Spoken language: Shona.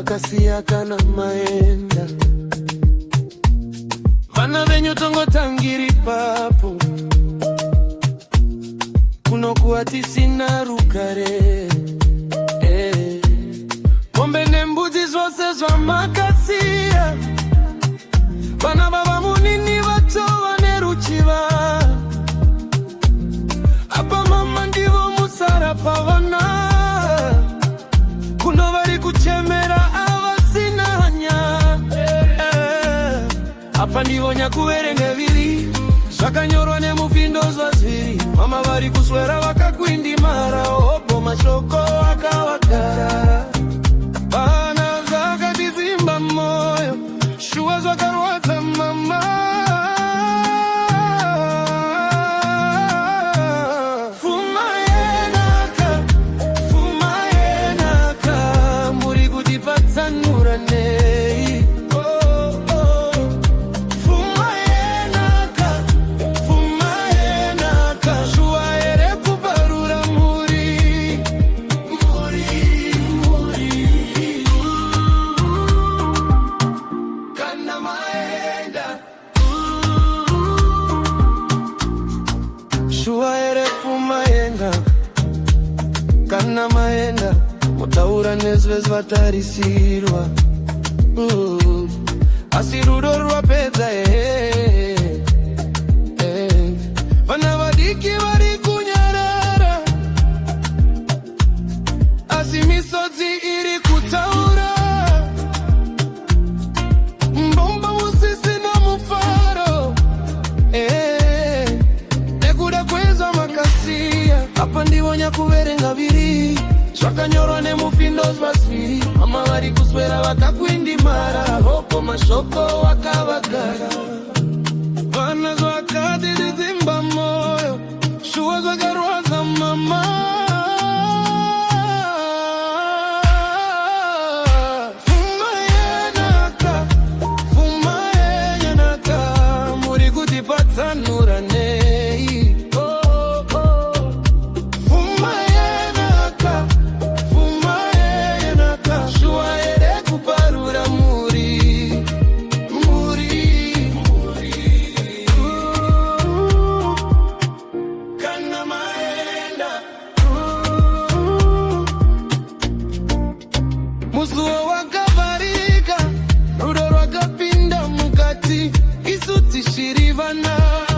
makasia kana maenda vana venyu tongo tangiri papo kuno kuatisina rukare ng'ombe nembuzi zvose zva makasia vana baba munini vatova neruchiva apa mama ndivo musara pavana kuno vari kuchemera avasina hanya apa ndivo nyakuverenga viri zvakanyorwa nemupindo zvazviri mama vari kuswera vakakwindimara obo mashoko akavagara vana zvakatizimba moyo shuwa zvakarwadza mama kana maenda mutaura nezvezvi vatarisirwa asi rudo rwapedza vana vadiki vari kunyarara asi misodzi iri kutaura mbomba musisina mufaro nekuda kwezva makasia apa ndivo nyakuverenga viri zvakanyorwa nemupindo zvazviri mama vari kuswera vakakwindimara hopo mashoko wakavagara vana zvakatizimba moyo shuwa zvakarwadza mama pfuma yenaka muri kutipatsanura nei musuwo wakavharika rudo rwakapinda mukati isu tishiri vana